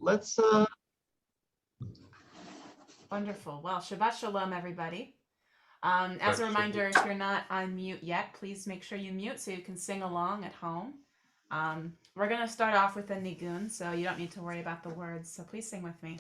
let's Wonderful. Well, Shabbat Shalom, everybody. As a reminder, if you're not on mute yet, please make sure you mute so you can sing along at home. We're going to start off with a nigun, so you don't need to worry about the words. So please sing with me.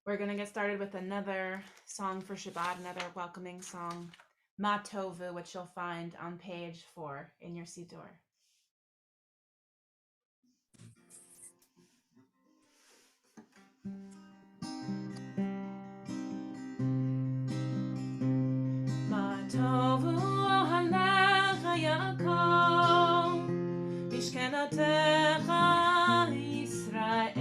We're going to get started with another song for Shabbat, another welcoming song, Ma Tovu, which you'll find on page 4 in your Siddur. Ma Tovu ohalecha Yaakov, mishkenatecha Yisrael.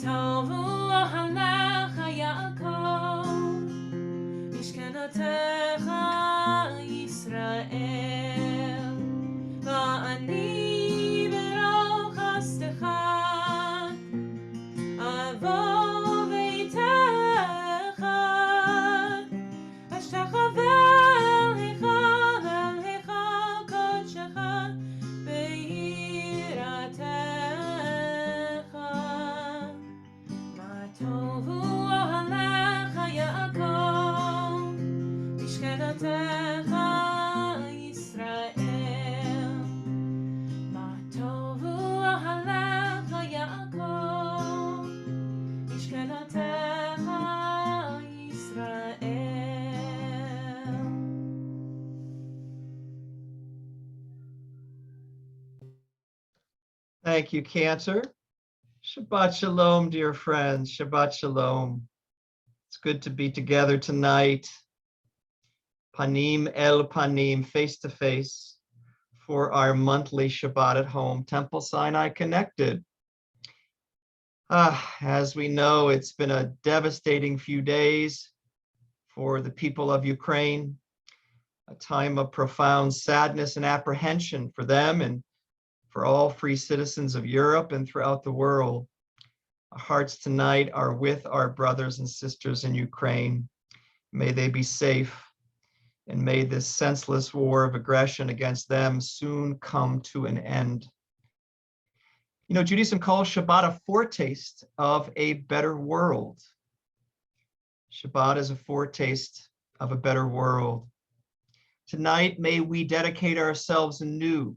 Tovu ohalecha Yaakov, mishkenatecha Yisrael. Va'ani berochastecha, avo beitecha, ashtachaveh lecha kodshecha be'yiratecha. Tovu ohalecha Yaakov, mishkenatecha Yisrael. Ma tovu ohalecha Yaakov, mishkenatecha Yisrael. thank you, Cancer. Shabbat Shalom, dear friends. Shabbat Shalom. It's good to be together tonight. Panim el panim, face to face, for our monthly Shabbat at Home, Temple Sinai Connected. As we know, it's been a devastating few days for the people of Ukraine, a time of profound sadness and apprehension for them and for all free citizens of Europe and throughout the world. Our hearts tonight are with our brothers and sisters in Ukraine. May they be safe, and may this senseless war of aggression against them soon come to an end. You know, Judaism calls Shabbat a foretaste of a better world. Shabbat is a foretaste of a better world. Tonight, may we dedicate ourselves anew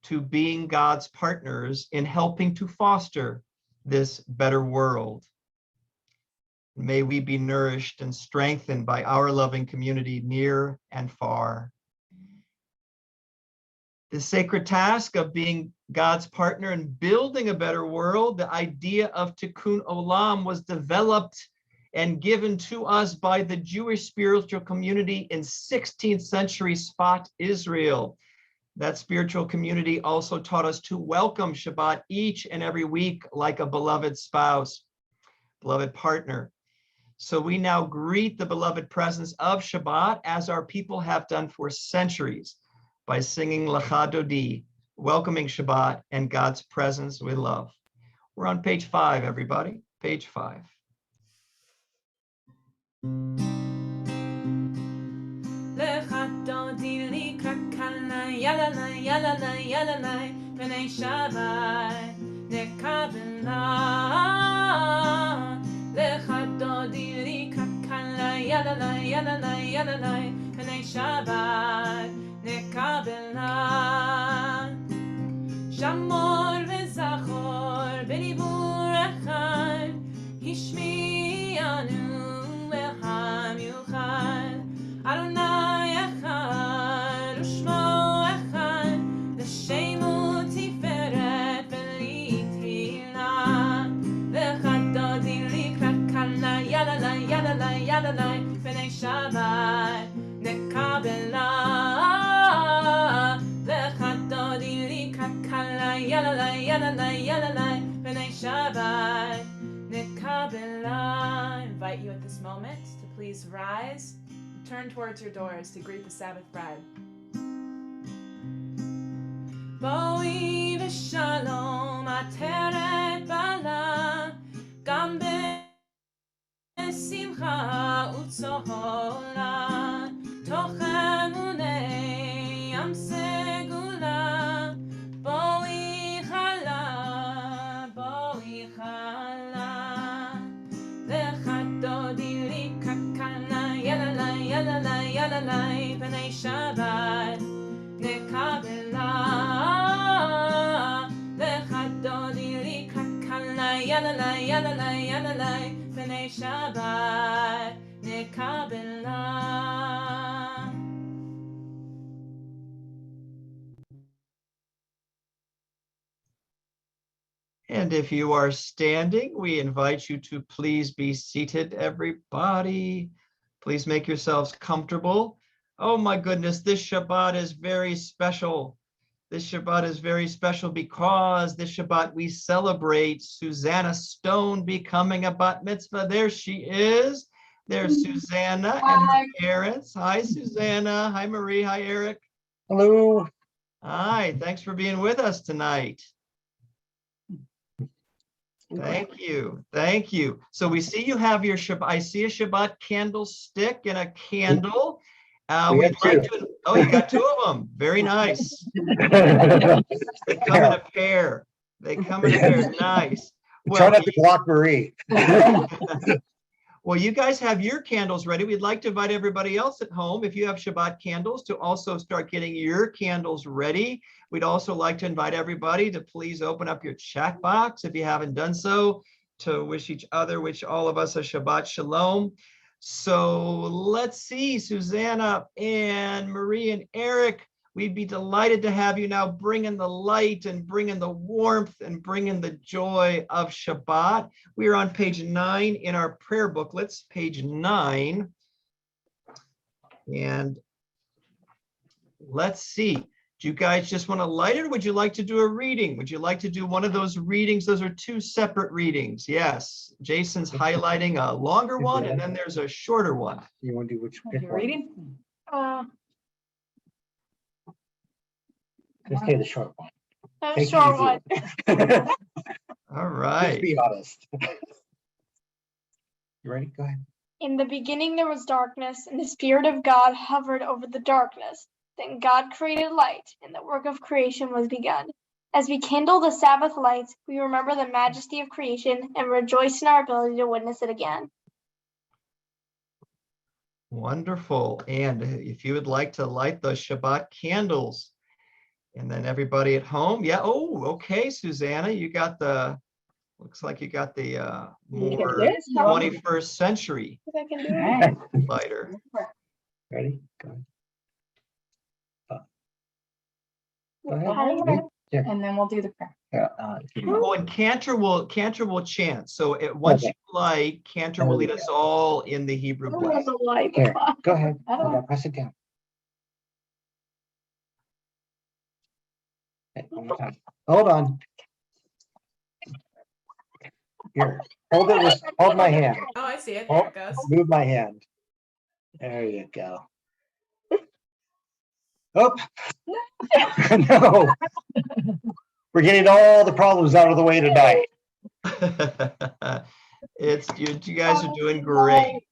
to being God's partners in helping to foster this better world. May we be nourished and strengthened by our loving community near and far. The sacred task of being God's partner in building a better world, the idea of Tikkun Olam, was developed and given to us by the Jewish spiritual community in 16th century Sfat, Israel. That spiritual community also taught us to welcome Shabbat each and every week like a beloved spouse, beloved partner. So we now greet the beloved presence of Shabbat as our people have done for centuries by singing Lecha Dodi, welcoming Shabbat and God's presence with love. We're on page 5, everybody, page 5. Lecha Dodi li kakala yalala yalala yalala b'nei Shabbat nekabela. Lecha Dodi li kakala yalala yalala yalala b'nei Shabbat nekabela. Shamor v'zachor b'dibur echad hishmi'anu v'ham yuchad Adonai echad u'shmo echad l'shemu tiferet v'litila v'echad dodi likrat kala yalala yalala yalala b'nei Shabbat nekabela v'echad dodi likrat kala yalala yalala yalala b'nei Shabbat nekabela. I invite you at this moment to please rise. Turn towards your doors to greet the Sabbath bride. Boi v'shalom ateret bala gam besimcha u'tzola toch emunei am segula boi chala v'echad dodi li kakala yalala yalala yalala b'nei Shabbat nekabela v'echad dodi li kakala yalala yalala yalala b'nei Shabbat nekabela. And if you are standing, we invite you to please be seated, everybody. Please make yourselves comfortable. Oh my goodness, this Shabbat is very special. This Shabbat is very special because this Shabbat we celebrate Susanna Stone becoming a bat mitzvah. There she is. There's Susanna and her parents. Hi, Susanna. Hi, Marie. Hi, Eric. Hello. Hi, thanks for being with us tonight. Thank you. Thank you. So we see you have your Shabbat. I see a Shabbat candlestick and a candle. We'd like to. Oh, you got 2 of them. Very nice. They come in a pair. They come in a pair. Nice. Try Well, not to block Marie. well, you guys have your candles ready. We'd like to invite everybody else at home, if you have Shabbat candles, to also start getting your candles ready. We'd also like to invite everybody to please open up your chat box if you haven't done so, to wish each other, wish all of us a Shabbat Shalom. So let's see, Susanna and Marie and Eric, we'd be delighted to have you now bring in the light and bring in the warmth and bring in the joy of Shabbat. We are on page 9 in our prayer booklets, page 9. And let's see. Do you guys just want to light it, or would you like to do a reading? Would you like to do one of those readings? Those are two separate readings. Yes, Jason's highlighting a longer one, and then there's a shorter one. You want to do which pick one? Reading? Just say the short one. The Take it short easy. one. All Just right. be honest. You ready? Go ahead. In the beginning there was darkness, and the Spirit of God hovered over the darkness. Then God created light, and the work of creation was begun. As we kindle the Sabbath lights, we remember the majesty of creation and rejoice in our ability to witness it again. Wonderful. And if you would like to light the Shabbat candles, and then everybody at home. Yeah. Oh, okay, Susanna, you got the, looks like you got the more this? 21st century If I can do it. Right. lighter. Ready? Go ahead. Go How do ahead. you- And then we'll do the prayer. Yeah. Oh, and Cantor will chant. So once Okay. you light, Cantor will lead us all in the Hebrew I don't blessing. have the light. Here, go ahead. I don't know. Press it down. Okay, one more time. Hold on. Here, hold my hand. Oh, I see it. There it goes. Move my hand. There you go. Oh, no. We're getting all the problems out of the way tonight. You guys are doing great.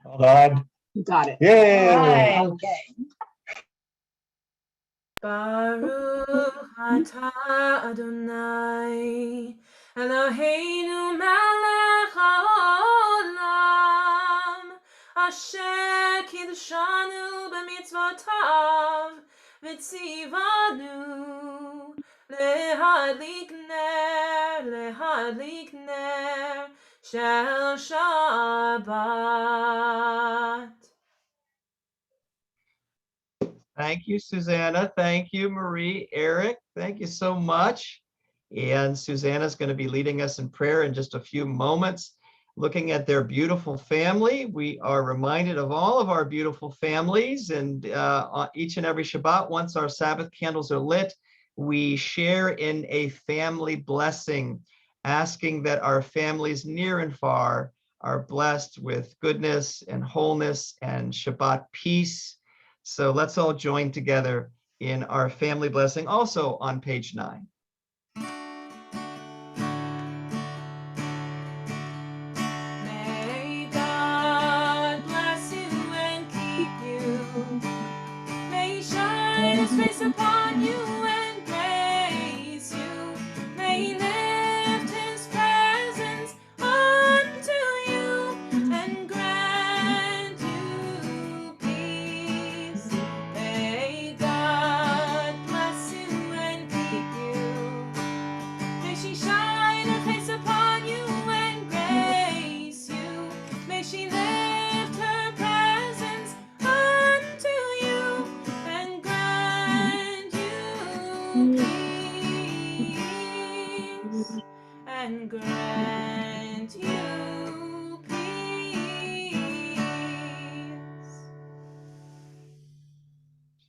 Hold on. You got it. Yay. Okay. Baruch atah Adonai Eloheinu melech haolam asher kiddushanu b'mitzvotav v'tzivanu lehadlik ner shel Shabbat. Thank you, Susanna. Thank you, Marie, Eric. Thank you so much. And Susanna's going to be leading us in prayer in just a few moments. Looking at their beautiful family, we are reminded of all of our beautiful families. And each and every Shabbat, once our Sabbath candles are lit, we share in a family blessing, asking that our families near and far are blessed with goodness and wholeness and Shabbat peace. So let's all join together in our family blessing, also on page 9. May God bless you and keep you. May He shine His face upon you and grace you. May He lift His presence unto you and grant you peace. May God bless you and keep you. May she shine her face upon you and grace you. May she lift her presence unto you and grant you peace. And grant you peace.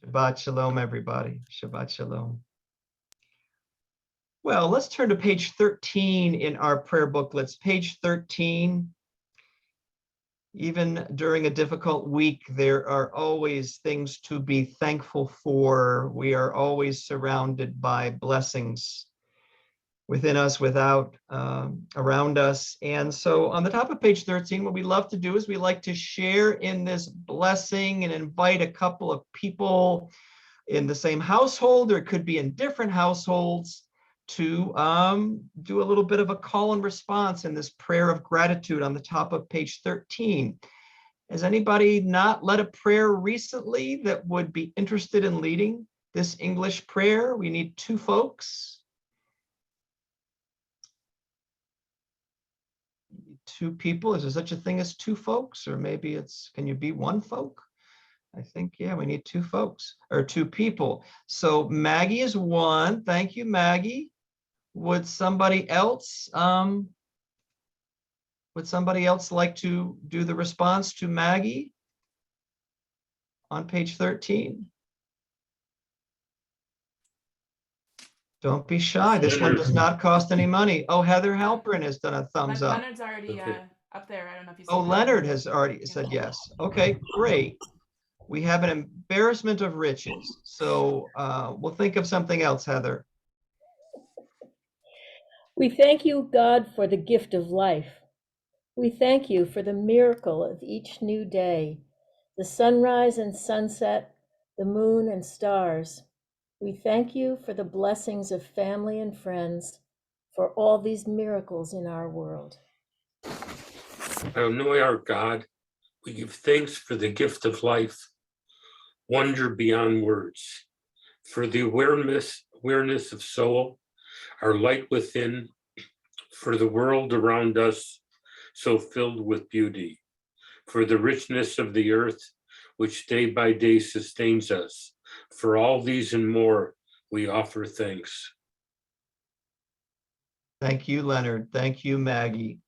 Shabbat shalom, everybody. Shabbat shalom. Well, let's turn to page 13 in our prayer booklets. Page 13. Even during a difficult week, there are always things to be thankful for. We are always surrounded by blessings within us, without, around us. And so on the top of page 13, what we love to do is we like to share in this blessing and invite a couple of people in the same household, or it could be in different households, to do a little bit of a call and response in this prayer of gratitude on the top of page 13. Has anybody not led a prayer recently that would be interested in leading this English prayer? We need 2 folks. 2 people. Is there such a thing as 2 folks? Or maybe it's, can you be 1 folk? I think, yeah, we need 2 folks or 2 people. So Maggie is 1. Thank you, Maggie. Would somebody else like to do the response to Maggie? on page 13. Don't be shy. This one does not cost any money. Oh, Heather Halperin has done a thumbs up. Leonard's already Okay. up there. I don't know if you see Oh, that. Leonard has already said yes. Okay, great. We have an embarrassment of riches. So we'll think of something else, Heather. We thank you, God, for the gift of life. We thank you for the miracle of each new day, the sunrise and sunset, the moon and stars. We thank you for the blessings of family and friends, for all these miracles in our world. Adonai, our God, we give thanks for the gift of life, wonder beyond words, for the awareness of soul, our light within, for the world around us so filled with beauty, for the richness of the earth, which day by day sustains us. For all these and more, we offer thanks. Thank you, Leonard. Thank you, Maggie.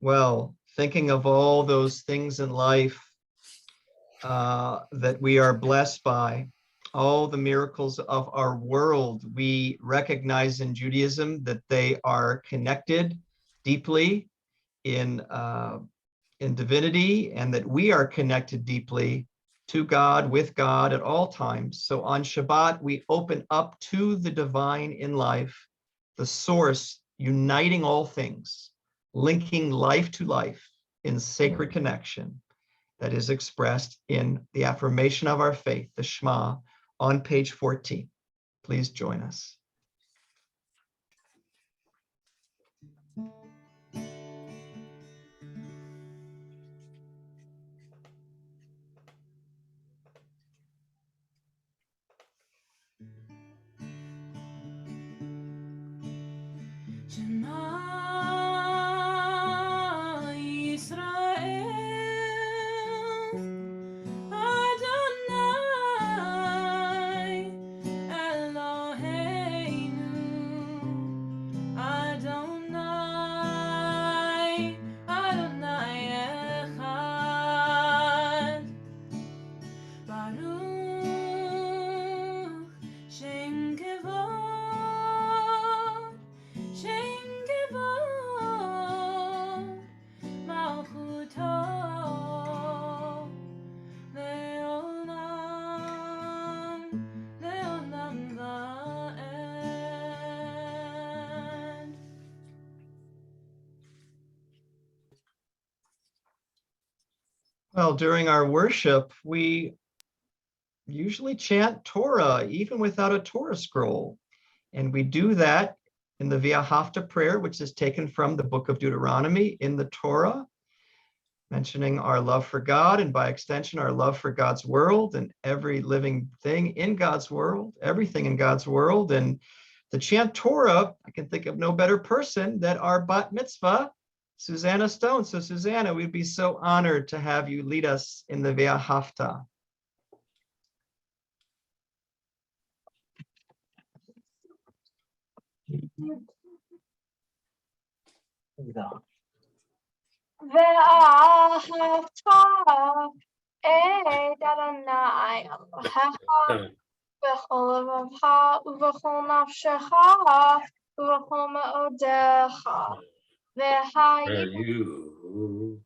Well, thinking of all those things in life that we are blessed by, all the miracles of our world, we recognize in Judaism that they are connected deeply in divinity, and that we are connected deeply to God, with God at all times. So on Shabbat, we open up to the divine in life, the source uniting all things, linking life to life in sacred connection that is expressed in the affirmation of our faith, the Shema, on page 14. Please join us. Shema Yisrael, Adonai Eloheinu, Adonai, Adonai Echad, Baruch Shem Kevod, Shem Kevod, Malchuto Leolam, Leolam Vaed. Well, during our worship, we usually chant Torah, even without a Torah scroll. And we do that in the Wisehearted prayer, which is taken from the book of Deuteronomy in the Torah, mentioning our love for God, and by extension, our love for God's world and every living thing in God's world, everything in God's world. And to chant Torah, I can think of no better person than our bat mitzvah, Susanna Stone. So Susanna, we'd be so honored to have you lead us in the Wisehearted. ואהבת את אדוני אלוהיך בכל לבבך ובכל נפשך ובכל מאודיך, You,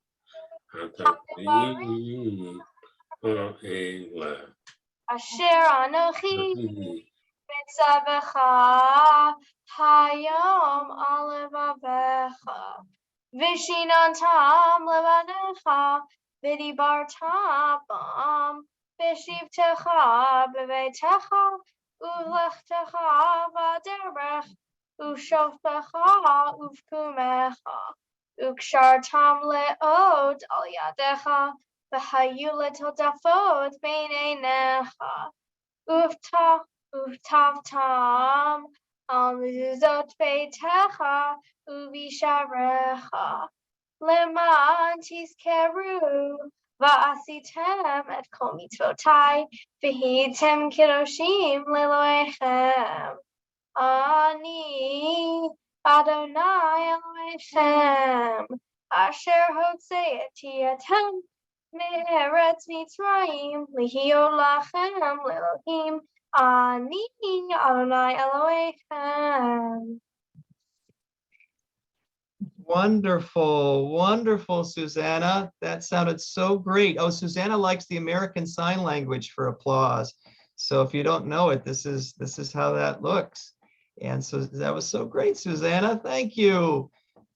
אשר אנוכי מצווך היום על לבביך, ושיננתם לבניך, ודיברת בם בשבתך בביתך, ובלכתך בדרך, ושופטך ובקומך, וקשרתם לעוד על ידיך, והיו לטלטפות בין עיניך, ובטבתם על מזוזות ביתך ובשעריך, למען תזכרו ועשיתם את כל מצוותיי, והייתם קדושים לאלוהיכם. אני אדוני אלוהיכם, אשר הוצאתי אתכם Me'eretz Mitzrayim, Lihio lachem le'Elohim, Ani Adonai Elohechem. Wonderful, wonderful, Susanna. That sounded so great. Oh, Susanna likes the American Sign Language for applause. So if you don't know it, this is how that looks. And so that was so great, Susanna. Thank you.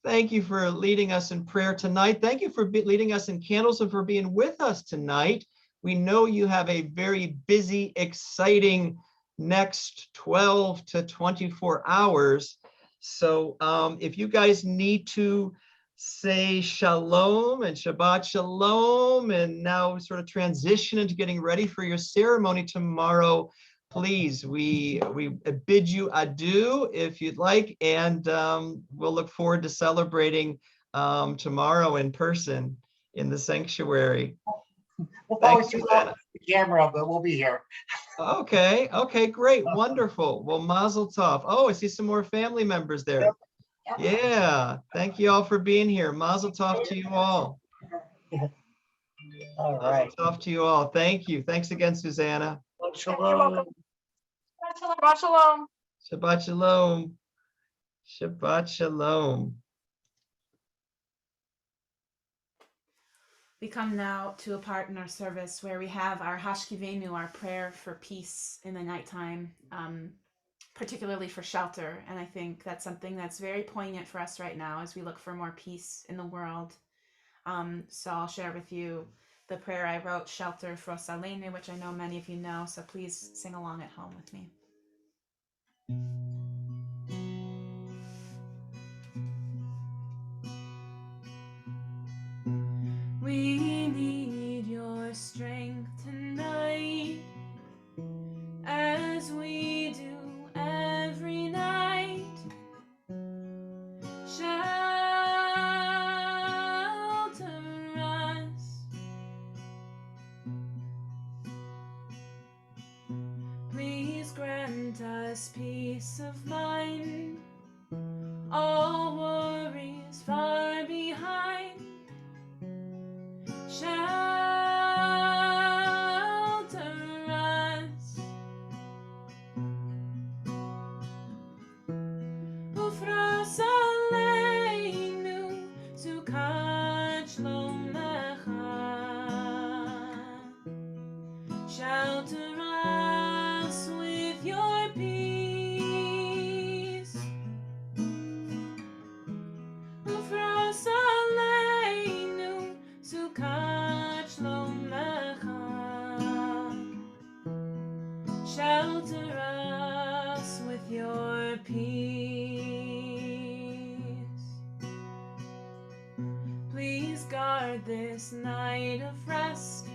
Thank you for leading us in prayer tonight. Thank you for leading us in candles and for being with us tonight. We know you have a very busy, exciting next 12 to 24 hours. So if you guys need to say shalom and Shabbat shalom, and now sort of transition into getting ready for your ceremony tomorrow, please, we bid you adieu if you'd like, and we'll look forward to celebrating tomorrow in person in the sanctuary. We'll Thanks, probably Susanna. the camera, but we'll be here. Okay, great, wonderful. Well, Mazel Tov. Oh, I see some more family members there. Yeah, thank you all for being here. Mazel Tov to you all. All right. Mazel Tov to you all. Thank you. Thanks again, Susanna. You're welcome. Shabbat shalom. Shabbat shalom. Shabbat shalom. We come now to a part in our service where we have our Hashkivenu, our prayer for peace in the nighttime, particularly for shelter. And I think that's something that's very poignant for us right now as we look for more peace in the world. So I'll share with you the prayer I wrote, Shelter Frosalenu, which I know many of you know, so please sing along at home with me. We need your strength tonight, as we do every night. Shelter us. Please grant us peace of mind, all worries far behind. Shelter us. Ufrosalenu sukat shlomecha. Shelter us with your peace. Ufrosalenu sukat shlomecha. Shelter us with your peace. Please guard this night of rest.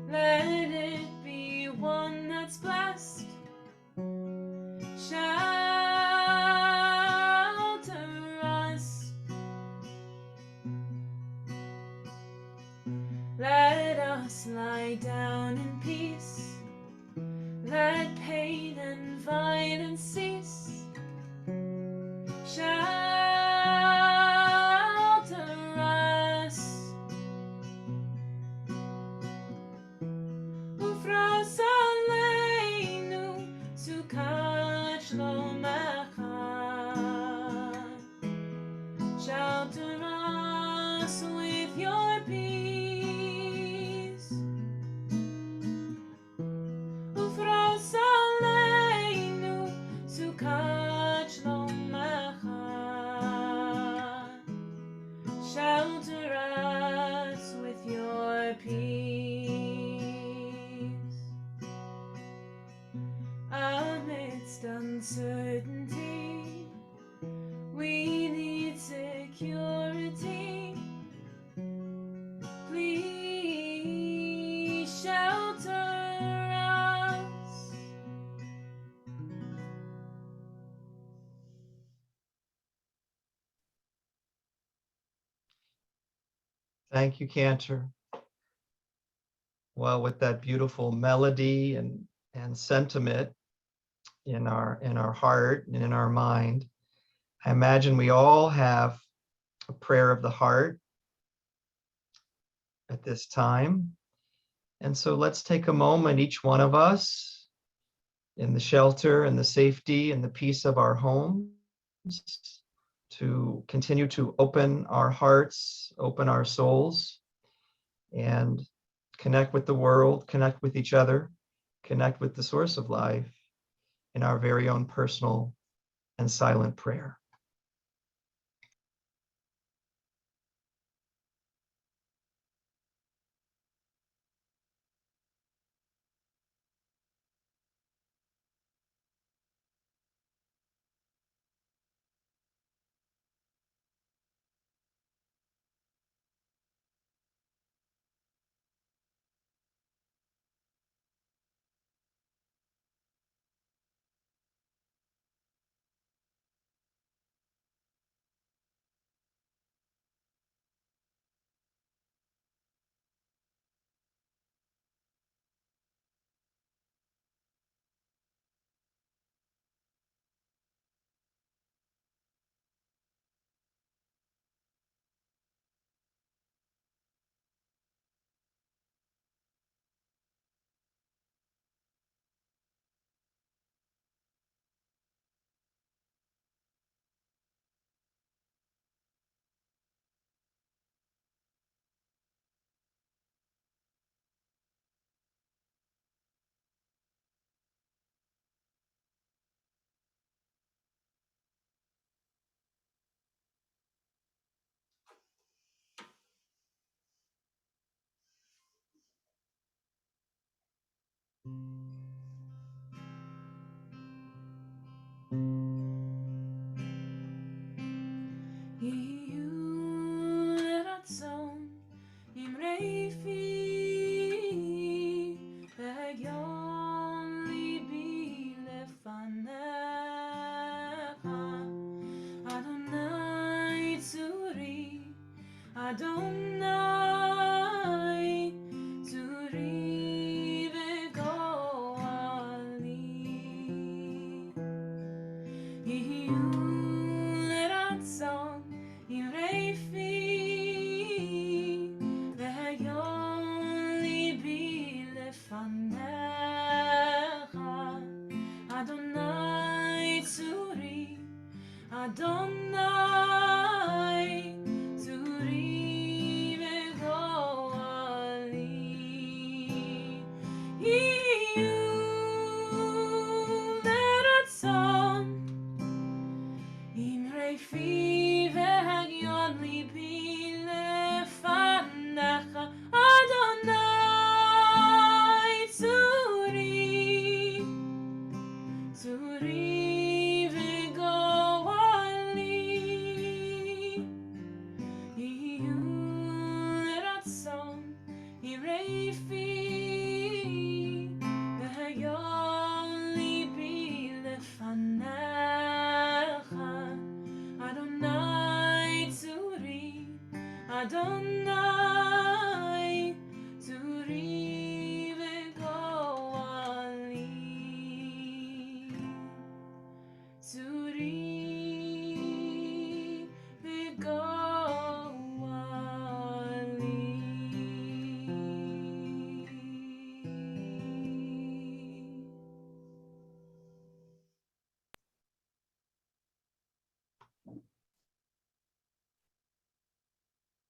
Let it be one that's blessed. Shelter us. Let us lie down in peace. Let pain and violence cease. Shelter us. Ufrosalenu sukat shlomecha. Shelter us with your peace. Ufrosalenu sukat shlomecha. Shelter us with your peace. Amidst uncertainty, we need security. Please shelter us. Thank you, Cantor. Well, with that beautiful melody and sentiment in our heart and in our mind, I imagine we all have a prayer of the heart. at this time. And so let's take a moment, each one of us, in the shelter and the safety and the peace of our homes, to continue to open our hearts, open our souls, and connect with the world, connect with each other, connect with the source of life in our very own personal and silent prayer.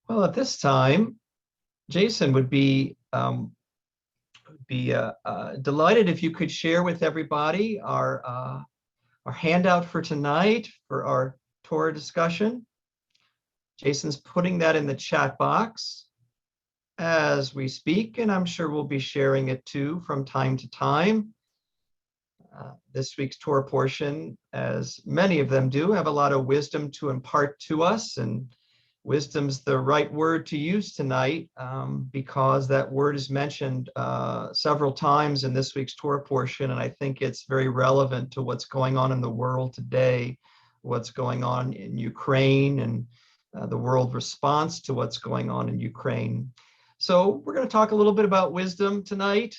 Well, at this time, Jason would be delighted if you could share with everybody our handout for tonight for our Torah discussion. Jason's putting that in the chat box as we speak, and I'm sure we'll be sharing it too from time to time. This week's Torah portion, as many of them do, have a lot of wisdom to impart to us, and wisdom's the right word to use tonight because that word is mentioned several times in this week's Torah portion, and I think it's very relevant to what's going on in the world today, what's going on in Ukraine, and the world response to what's going on in Ukraine. So we're going to talk a little bit about wisdom tonight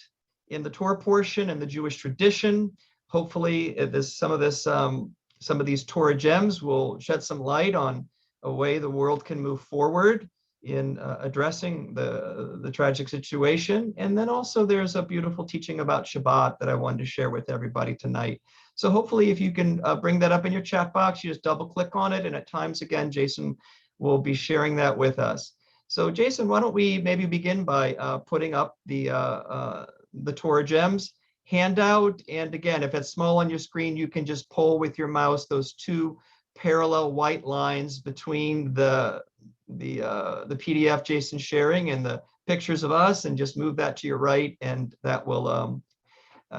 in the Torah portion and the Jewish tradition. Hopefully, some of these Torah gems will shed some light on a way the world can move forward in addressing the tragic situation. And then also there's a beautiful teaching about Shabbat that I wanted to share with everybody tonight. So hopefully if you can bring that up in your chat box, you just double click on it. And at times, again, Jason will be sharing that with us. So Jason, why don't we maybe begin by putting up the Torah Gems handout. And again, if it's small on your screen, you can just pull with your mouse those two parallel white lines between the PDF Jason's sharing and the pictures of us, and just move that to your right, and that will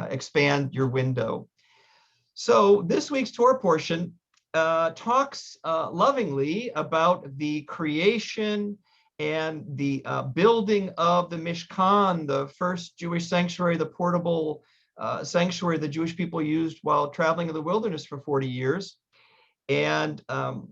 expand your window. So this week's Torah portion talks lovingly about the creation and the building of the Mishkan, the first Jewish sanctuary, the portable sanctuary the Jewish people used while traveling in the wilderness for 40 years. And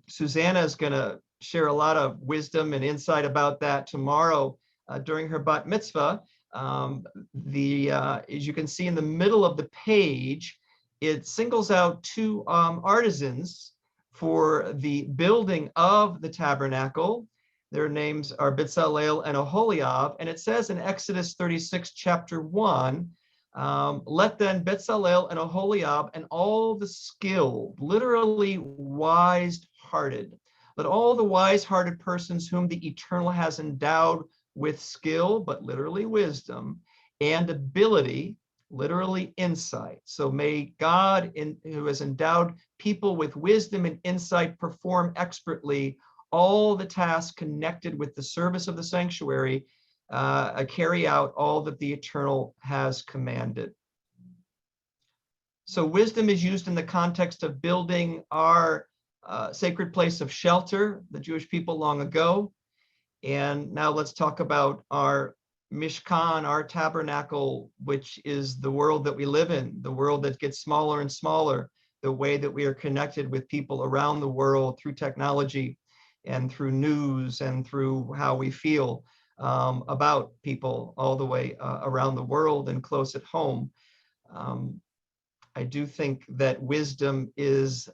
Susanna is going to share a lot of wisdom and insight about that tomorrow during her bat mitzvah. As you can see in the middle of the page, it singles out two artisans for the building of the tabernacle. Their names are Bezalel and Oholiab, and it says in Exodus 36, chapter 1, let then Bezalel and Oholiab and all the skilled, literally wise-hearted, let all the wise-hearted persons whom the Eternal has endowed with skill, but literally wisdom, and ability, literally insight. So may God, who has endowed people with wisdom and insight, perform expertly all the tasks connected with the service of the sanctuary, carry out all that the Eternal has commanded. So wisdom is used in the context of building our sacred place of shelter, the Jewish people long ago. And now let's talk about our Mishkan, our tabernacle, which is the world that we live in, the world that gets smaller and smaller, the way that we are connected with people around the world through technology and through news and through how we feel about people all the way around the world and close at home. I do think that wisdom is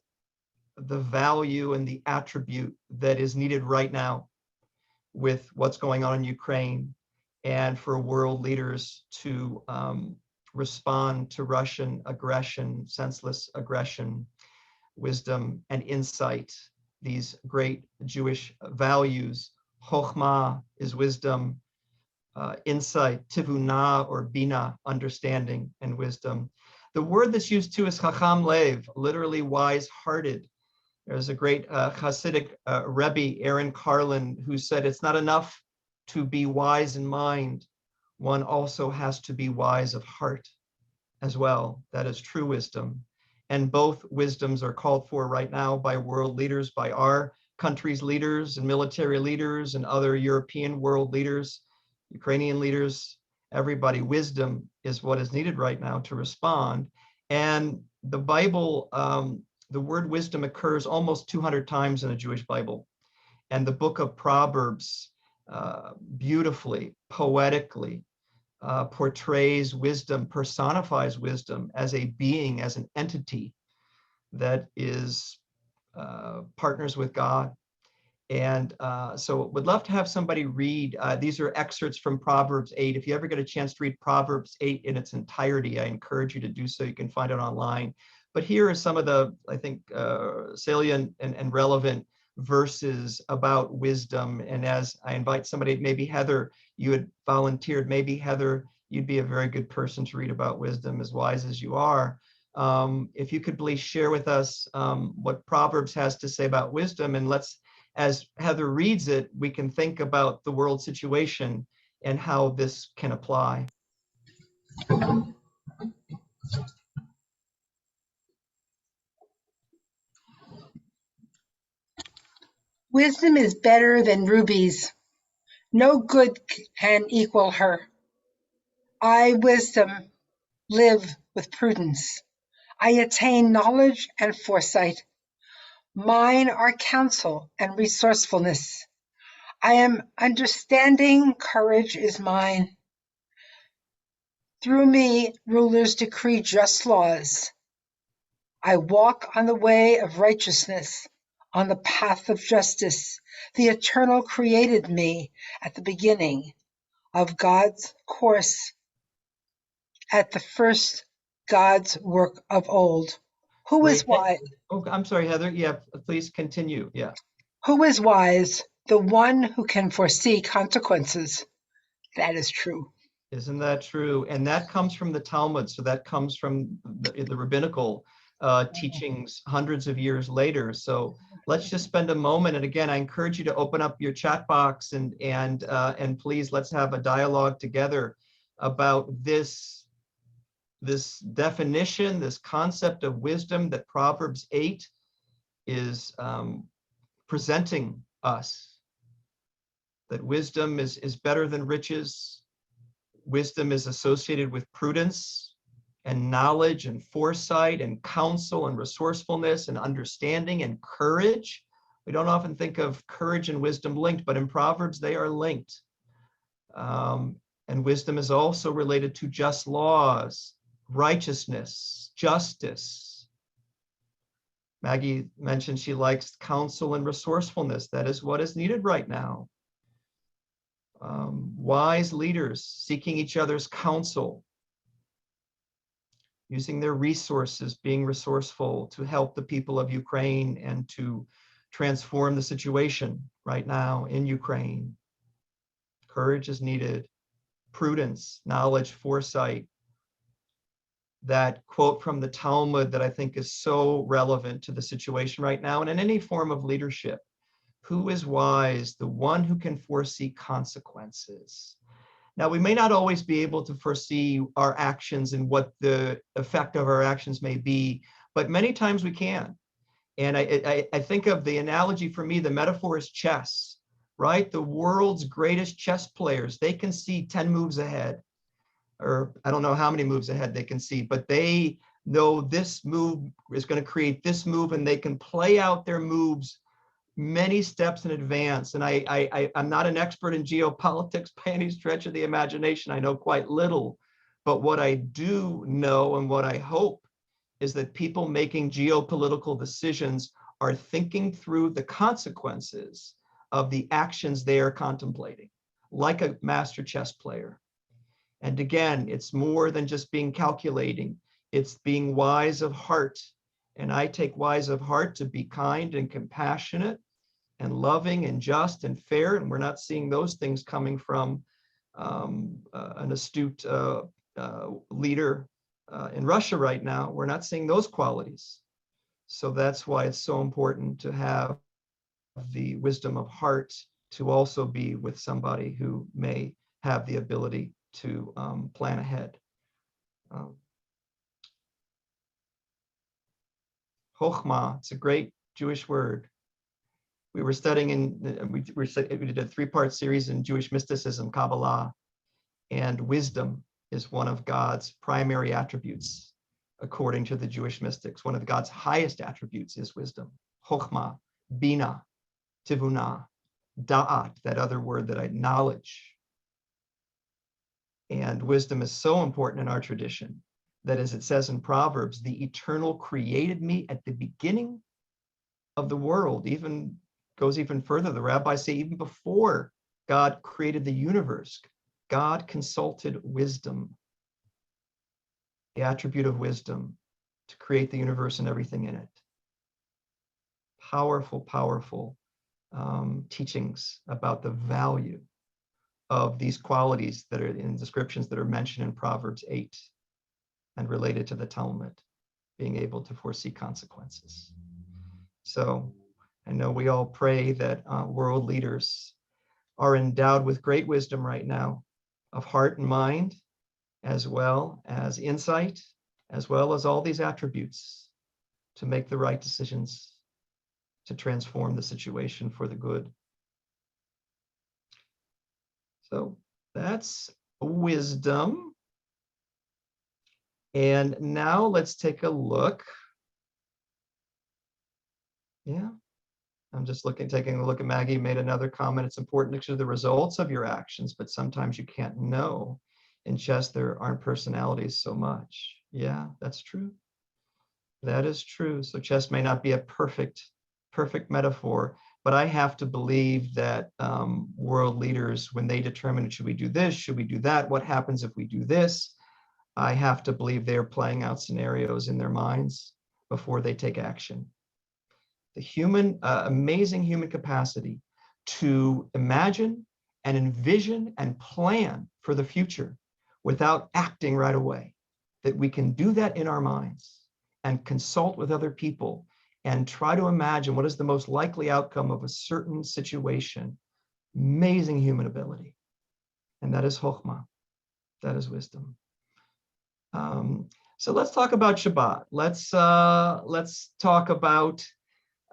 the value and the attribute that is needed right now with what's going on in Ukraine, and for world leaders to respond to Russian aggression, senseless aggression. Wisdom and insight, these great Jewish values. Chokhmah is wisdom, insight, tivunah or bina, understanding and wisdom. The word that's used too is chacham lev, literally wise-hearted. There's a great Hasidic Rebbe, Aaron Carlin, who said it's not enough to be wise in mind, one also has to be wise of heart as well. That is true wisdom. And both wisdoms are called for right now by world leaders, by our country's leaders and military leaders and other European world leaders, Ukrainian leaders, everybody. Wisdom is what is needed right now to respond. And the Bible, the word wisdom occurs almost 200 times in the Jewish Bible. And the book of Proverbs beautifully, poetically portrays wisdom, personifies wisdom as a being, as an entity that is partners with God. And so would love to have somebody read, these are excerpts from Proverbs 8. If you ever get a chance to read Proverbs 8 in its entirety, I encourage you to do so. You can find it online. But here are some of the, I think, salient and relevant verses about wisdom. And as I invite somebody, maybe Heather, you had volunteered, maybe Heather, you'd be a very good person to read about wisdom, as wise as you are. If you could please share with us what Proverbs has to say about wisdom, and let's, as Heather reads it, we can think about the world situation and how this can apply. Wisdom is better than rubies. No good can equal her. I, wisdom, live with prudence. I attain knowledge and foresight. Mine are counsel and resourcefulness. I am understanding, courage is mine. Through me, rulers decree just laws. I walk on the way of righteousness. on the path of justice. The Eternal created me at the beginning of God's course, at the first God's work of old. Who is Wait, wise? oh, I'm sorry, Heather. Yeah, please continue. Yeah. Who is wise? The one who can foresee consequences. That is true. Isn't that true? And that comes from the Talmud. So that comes from the rabbinical teachings hundreds of years later. So let's just spend a moment. And again, I encourage you to open up your chat box and please let's have a dialogue together about this definition, this concept of wisdom that Proverbs 8 is presenting us. That wisdom is better than riches. Wisdom is associated with prudence and knowledge and foresight and counsel and resourcefulness and understanding and courage. We don't often think of courage and wisdom linked, but in Proverbs they are linked. And wisdom is also related to just laws, righteousness, justice. Maggie mentioned she likes counsel and resourcefulness. That is what is needed right now. Wise leaders seeking each other's counsel, using their resources, being resourceful to help the people of Ukraine and to transform the situation right now in Ukraine. Courage is needed, prudence, knowledge, foresight. That quote from the Talmud that I think is so relevant to the situation right now and in any form of leadership. Who is wise? The one who can foresee consequences. Now, we may not always be able to foresee our actions and what the effect of our actions may be, but many times we can. And I think of the analogy for me, the metaphor is chess, right? The world's greatest chess players, they can see 10 moves ahead, or I don't know how many moves ahead they can see, but they know this move is going to create this move, and they can play out their moves many steps in advance. And I'm not an expert in geopolitics by any stretch of the imagination. I know quite little, but what I do know and what I hope is that people making geopolitical decisions are thinking through the consequences of the actions they are contemplating, like a master chess player. And again, it's more than just being calculating, it's being wise of heart. And I take wise of heart to be kind and compassionate and loving and just and fair. And we're not seeing those things coming from an astute leader in Russia right now. We're not seeing those qualities. So that's why it's so important to have the wisdom of heart to also be with somebody who may have the ability to plan ahead. Chokhmah, it's a great Jewish word. We were studying we did a 3-part series in Jewish mysticism, Kabbalah, and wisdom is one of God's primary attributes, according to the Jewish mystics. One of God's highest attributes is wisdom. Chokhmah, bina, tivunah, da'at, that other word that knowledge. And wisdom is so important in our tradition that, as it says in Proverbs, the Eternal created me at the beginning of the world. Even goes even further. The rabbis say even before God created the universe, God consulted wisdom, the attribute of wisdom, to create the universe and everything in it. Powerful, powerful teachings about the value of these qualities that are in descriptions that are mentioned in Proverbs 8 and related to the Talmud, being able to foresee consequences. So I know we all pray that world leaders are endowed with great wisdom right now of heart and mind, as well as insight, as well as all these attributes to make the right decisions, to transform the situation for the good. So that's wisdom. And now let's take a look. Yeah, I'm just taking a look at Maggie made another comment. It's important to consider the results of your actions, but sometimes you can't know. In chess, there aren't personalities so much. Yeah, that's true. That is true. So chess may not be a perfect perfect metaphor. But I have to believe that world leaders, when they determine, should we do this, should we do that, what happens if we do this, I have to believe they're playing out scenarios in their minds before they take action. The human, amazing human capacity to imagine and envision and plan for the future without acting right away, that we can do that in our minds and consult with other people and try to imagine what is the most likely outcome of a certain situation. Amazing human ability. And that is chokhmah. That is wisdom. So let's talk about Shabbat. Let's talk about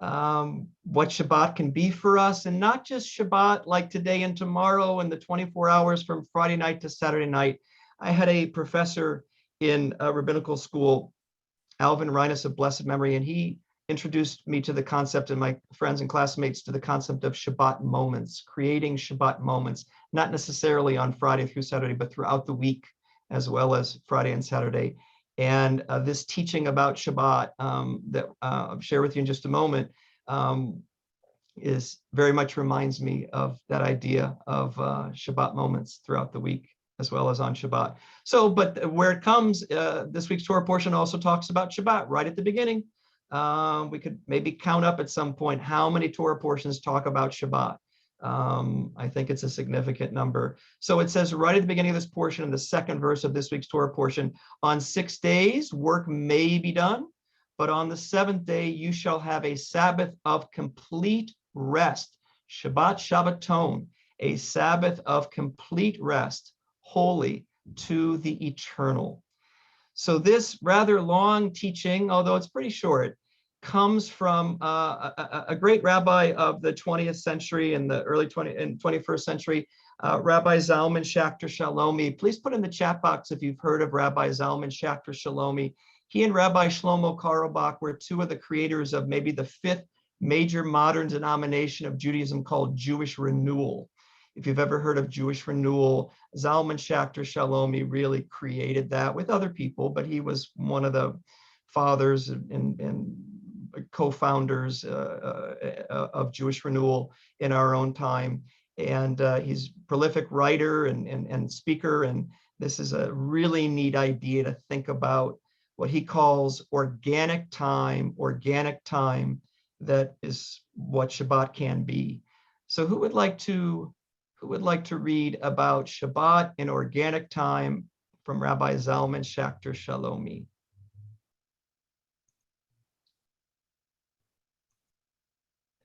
what Shabbat can be for us, and not just Shabbat like today and tomorrow and the 24 hours from Friday night to Saturday night. I had a professor in rabbinical school, Alvin Reines of blessed memory, and he introduced me to the concept, and my friends and classmates to the concept of Shabbat moments, creating Shabbat moments, not necessarily on Friday through Saturday, but throughout the week, as well as Friday and Saturday. And this teaching about Shabbat that I'll share with you in just a moment is very much reminds me of that idea of Shabbat moments throughout the week, as well as on Shabbat. So, but where it comes, this week's Torah portion also talks about Shabbat right at the beginning. We could maybe count up at some point how many Torah portions talk about Shabbat. I think it's a significant number. So it says right at the beginning of this portion, in the second verse of this week's Torah portion, on 6 days work may be done, but on the 7th day you shall have a Sabbath of complete rest. Shabbat Shabbaton, a Sabbath of complete rest, holy to the eternal. So this rather long teaching, although it's pretty short, comes from a great rabbi of the 20th century and the early 21st century, Rabbi Zalman Schachter Shalomi. Please put in the chat box if you've heard of Rabbi Zalman Schachter Shalomi. He and Rabbi Shlomo Karlbach were two of the creators of maybe the 5th major modern denomination of Judaism called Jewish Renewal. If you've ever heard of Jewish Renewal, Zalman Schachter Shalomi really created that with other people, but he was one of the fathers and co-founders of Jewish Renewal in our own time. And he's a prolific writer and speaker. And this is a really neat idea to think about what he calls organic time that is what Shabbat can be. So who would like to read about Shabbat in organic time from Rabbi Zalman Schachter Shalomi?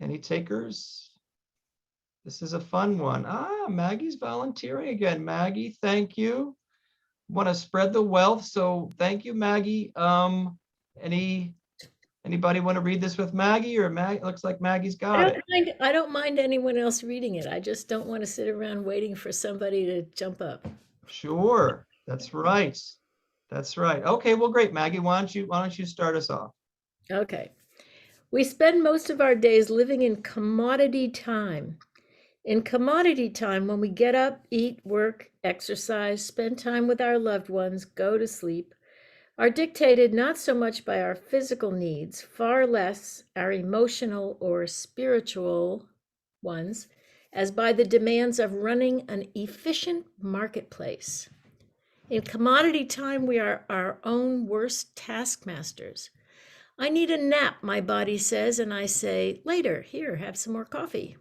Any takers? This is a fun one. Maggie's volunteering again. Maggie, thank you. Want to spread the wealth, so thank you, Maggie. Anybody want to read this with Maggie, or Maggie? Looks like Maggie's got it. I don't mind anyone else reading it. I just don't want to sit around waiting for somebody to jump up. Sure, that's right. That's right. Okay, well, great, Maggie. Why don't you start us off? Okay. We spend most of our days living in commodity time. In commodity time, when we get up, eat, work, exercise, spend time with our loved ones, go to sleep, are dictated not so much by our physical needs, far less our emotional or spiritual ones, as by the demands of running an efficient marketplace. In commodity time, we are our own worst taskmasters. I need a nap, my body says, and I say, later, here, have some more coffee.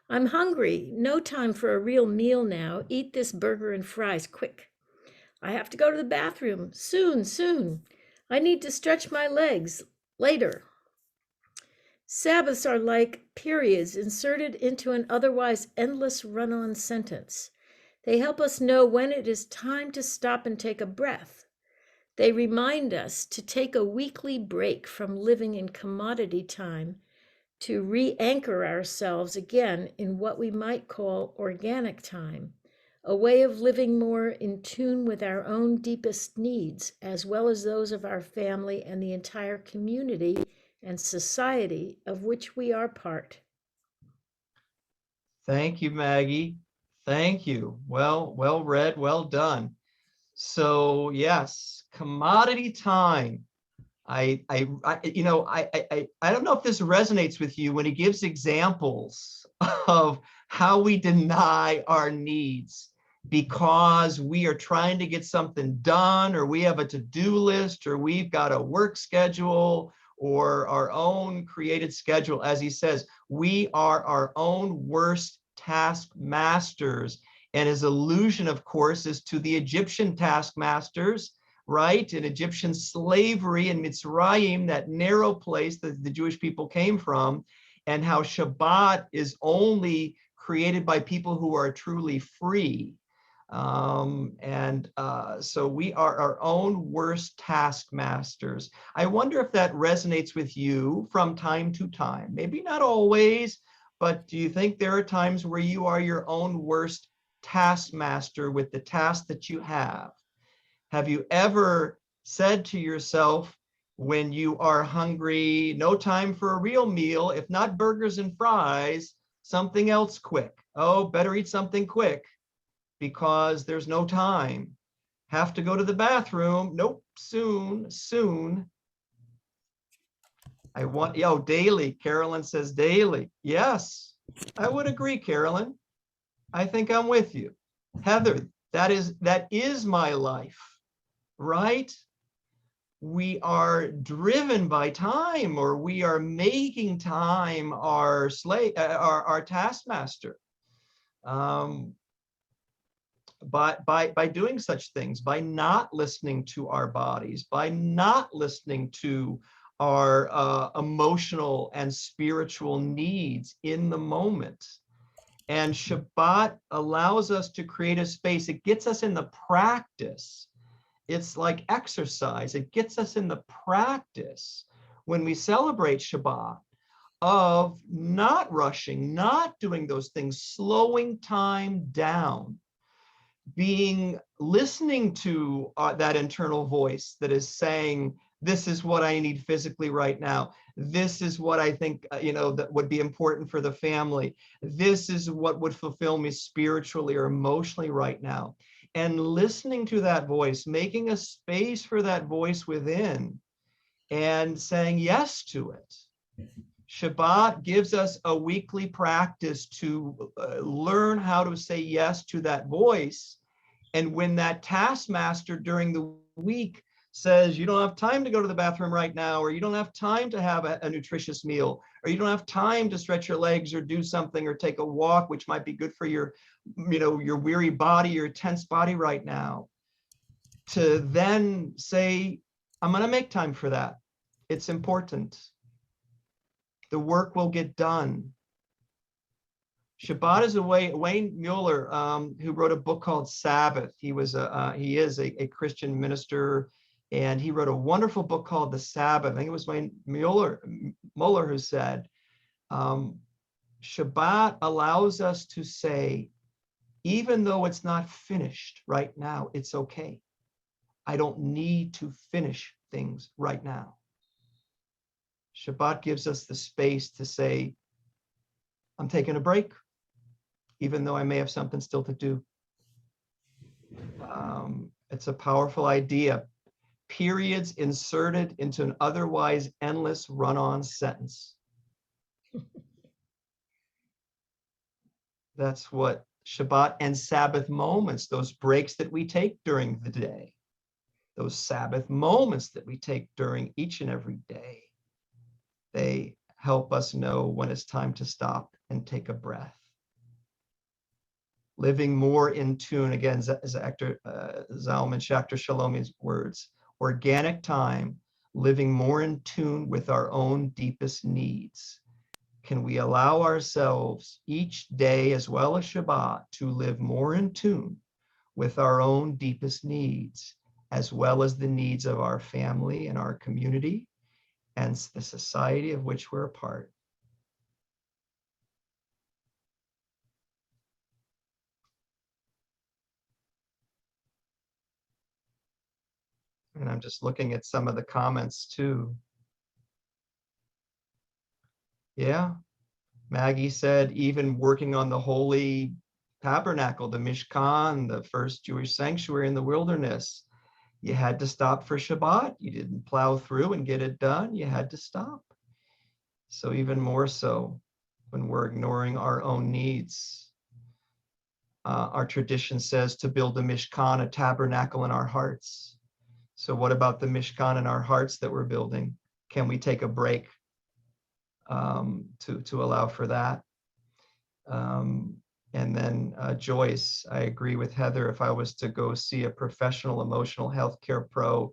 I'm hungry, no time for a real meal now, eat this burger and fries, quick. I have to go to the bathroom, soon. I need to stretch my legs, later. Sabbaths are like periods inserted into an otherwise endless run-on sentence. They help us know when it is time to stop and take a breath. They remind us to take a weekly break from living in commodity time to re-anchor ourselves again in what we might call organic time, a way of living more in tune with our own deepest needs, as well as those of our family and the entire community and society of which we are part. Thank you, Maggie. Thank you. Well read, well done. So yes, commodity time. I don't know if this resonates with you when he gives examples of how we deny our needs because we are trying to get something done, or we have a to-do list, or we've got a work schedule or our own created schedule. As he says, we are our own worst taskmasters. And his allusion, of course, is to the Egyptian taskmasters, right? In Egyptian slavery in Mitzrayim, that narrow place that the Jewish people came from, and how Shabbat is only created by people who are truly free. So we are our own worst taskmasters. I wonder if that resonates with you from time to time. Maybe not always, but do you think there are times where you are your own worst taskmaster with the task that you have? Have you ever said to yourself, when you are hungry, no time for a real meal, if not burgers and fries, something else quick? Oh, better eat something quick because there's no time. Have to go to the bathroom? Nope, soon. Daily. Carolyn says daily. Yes, I would agree, Carolyn. I think I'm with you. Heather, that is my life. Right? We are driven by time, or we are making time our slave, our taskmaster. By doing such things, by not listening to our bodies, by not listening to our emotional and spiritual needs in the moment. And Shabbat allows us to create a space. It gets us in the practice. It's like exercise. It gets us in the practice when we celebrate Shabbat of not rushing, not doing those things, slowing time down, listening to that internal voice that is saying, this is what I need physically right now. This is what I think, that would be important for the family. This is what would fulfill me spiritually or emotionally right now. And listening to that voice, making a space for that voice within and saying yes to it. Shabbat gives us a weekly practice to learn how to say yes to that voice. And when that taskmaster during the week says, you don't have time to go to the bathroom right now, or you don't have time to have a nutritious meal, or you don't have time to stretch your legs or do something or take a walk, which might be good for your weary body, your tense body right now, to then say, I'm going to make time for that. It's important. The work will get done. Shabbat is a way. Wayne Mueller, who wrote a book called Sabbath, he is a Christian minister, and he wrote a wonderful book called The Sabbath. I think it was Wayne Mueller who said, Shabbat allows us to say, even though it's not finished right now, it's okay. I don't need to finish things right now. Shabbat gives us the space to say, I'm taking a break, even though I may have something still to do. It's a powerful idea. Periods inserted into an otherwise endless run-on sentence. That's what Shabbat and Sabbath moments, those breaks that we take during the day, those Sabbath moments that we take during each and every day, they help us know when it's time to stop and take a breath. Living more in tune, again, Zalman Schachter Shalomi's words, organic time, living more in tune with our own deepest needs. Can we allow ourselves each day, as well as Shabbat, to live more in tune with our own deepest needs, as well as the needs of our family and our community and the society of which we're a part? And I'm just looking at some of the comments too. Yeah, Maggie said, even working on the holy tabernacle, the Mishkan, the first Jewish sanctuary in the wilderness. You had to stop for Shabbat. You didn't plow through and get it done. You had to stop. So even more so when we're ignoring our own needs. Our tradition says to build a mishkan, a tabernacle in our hearts. So what about the mishkan in our hearts that we're building? Can we take a break to allow for that? And then Joyce, I agree with Heather. If I was to go see a professional emotional health care pro,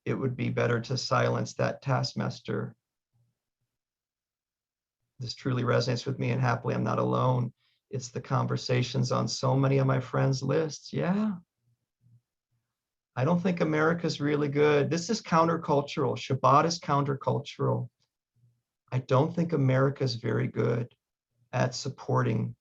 it would be better to silence that taskmaster. This truly resonates with me, and happily I'm not alone. It's the conversations on so many of my friends' lists. Yeah. I don't think America's really good. This is countercultural. Shabbat is countercultural. I don't think America's very good at supporting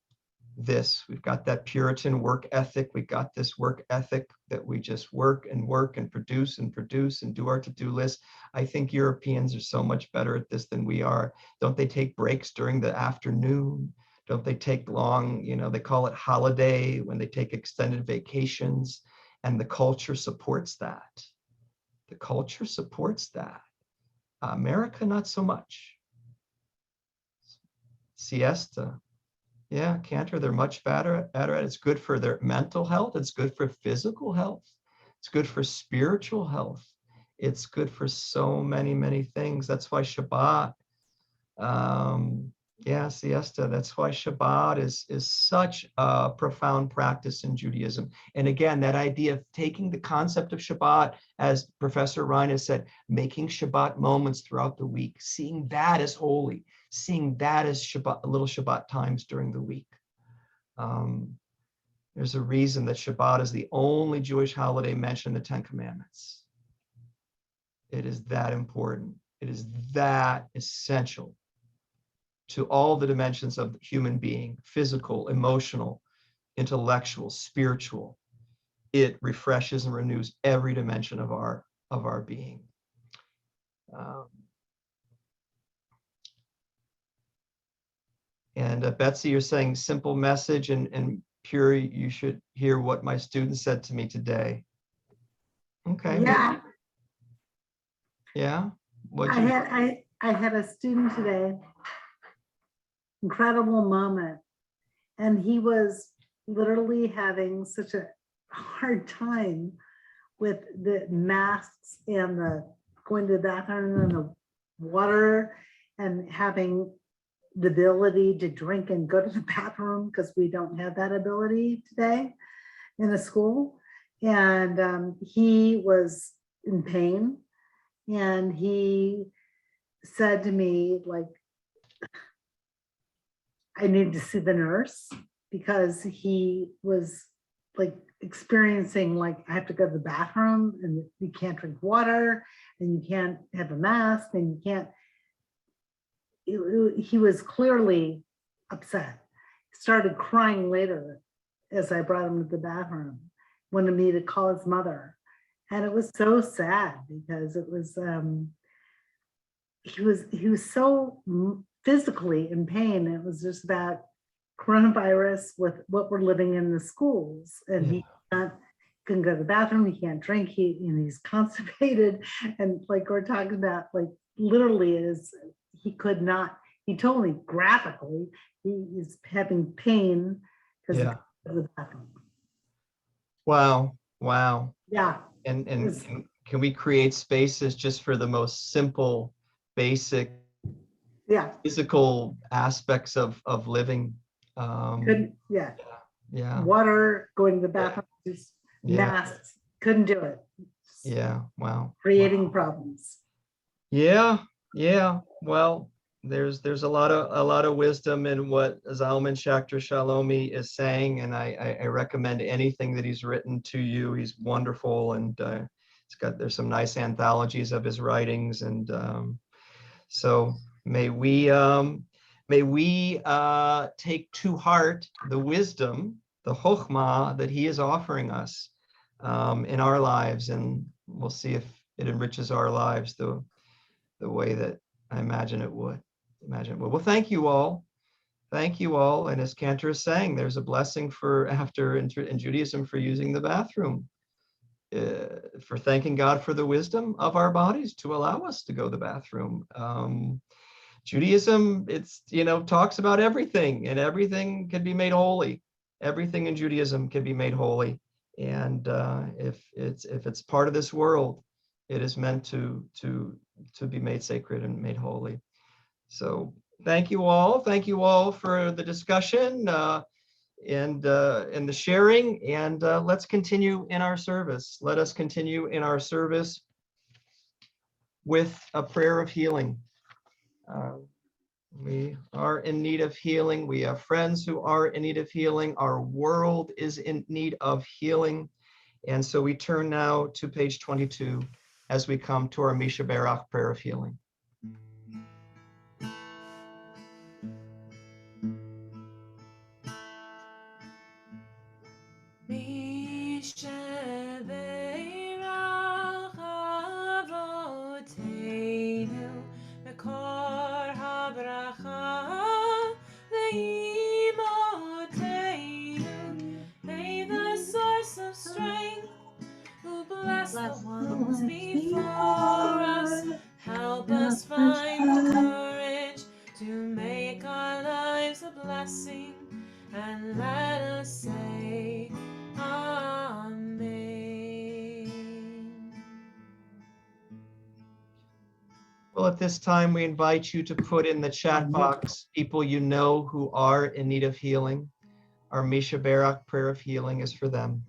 this. We've got that Puritan work ethic. We've got this work ethic that we just work and produce and do our to-do list. I think Europeans are so much better at this than we are. Don't they take breaks during the afternoon? Don't they take long, they call it holiday when they take extended vacations, and the culture supports that. The culture supports that. America, not so much. Siesta. Yeah, Cantor, they're much better at it. It's good for their mental health. It's good for physical health. It's good for spiritual health. It's good for so many, many things. That's why Shabbat, siesta. That's why Shabbat is such a profound practice in Judaism. And again, that idea of taking the concept of Shabbat, as Professor Ryan has said, making Shabbat moments throughout the week, seeing that as holy, seeing that as Shabbat, little Shabbat times during the week. There's a reason that Shabbat is the only Jewish holiday mentioned in the Ten Commandments. It is that important. It is that essential to all the dimensions of the human being: physical, emotional, intellectual, spiritual. It refreshes and renews every dimension of our being. And Betsy, you're saying simple message, and Pure, you should hear what my student said to me today. Okay. Yeah. Yeah. I had a student today, incredible moment, and he was literally having such a hard time with the masks and the going to the bathroom and the water and having the ability to drink and go to the bathroom, because we don't have that ability today in the school. And he was in pain, and he said to me, like, I need to see the nurse, because he was like experiencing, like, I have to go to the bathroom and you can't drink water and you can't have a mask and you can't. He was clearly upset. He started crying later as I brought him to the bathroom, wanted me to call his mother. And it was so sad, because it was, he was so physically in pain. It was just about coronavirus with what we're living in the schools. And he couldn't go to the bathroom, he can't drink, he's constipated. And like we're talking about, like, literally he could not, he told me graphically, he is having pain because he couldn't go to the bathroom. Wow. Yeah. And can we create spaces just for the most simple, basic, physical aspects of living? Water, going to the bathroom, just masks, couldn't do it. Wow. Creating problems. Well, there's a lot of wisdom in what Zalman Schachter Shalomi is saying, and I recommend anything that he's written to you. He's wonderful, and there's some nice anthologies of his writings, and so may we take to heart the wisdom, the chokhmah that he is offering us in our lives, and we'll see if it enriches our lives the way that I imagine it would. Well, thank you all. And as Cantor is saying, there's a blessing for after in Judaism for using the bathroom. for thanking God for the wisdom of our bodies to allow us to go to the bathroom. Judaism, it's, talks about everything, and everything can be made holy. Everything in Judaism can be made holy. And if it's part of this world, it is meant to be made sacred and made holy. So thank you all. Thank you all for the discussion and the sharing. And let's continue in our service. Let us continue in our service with a prayer of healing. We are in need of healing. We have friends who are in need of healing. Our world is in need of healing. And so we turn now to page 22 as we come to our Misha Barak prayer of healing. The ones before us, help us find the courage to make our lives a blessing, and let us say Amen. Well, at this time, we invite you to put in the chat box people you know who are in need of healing. Our Misha Barak prayer of healing is for them.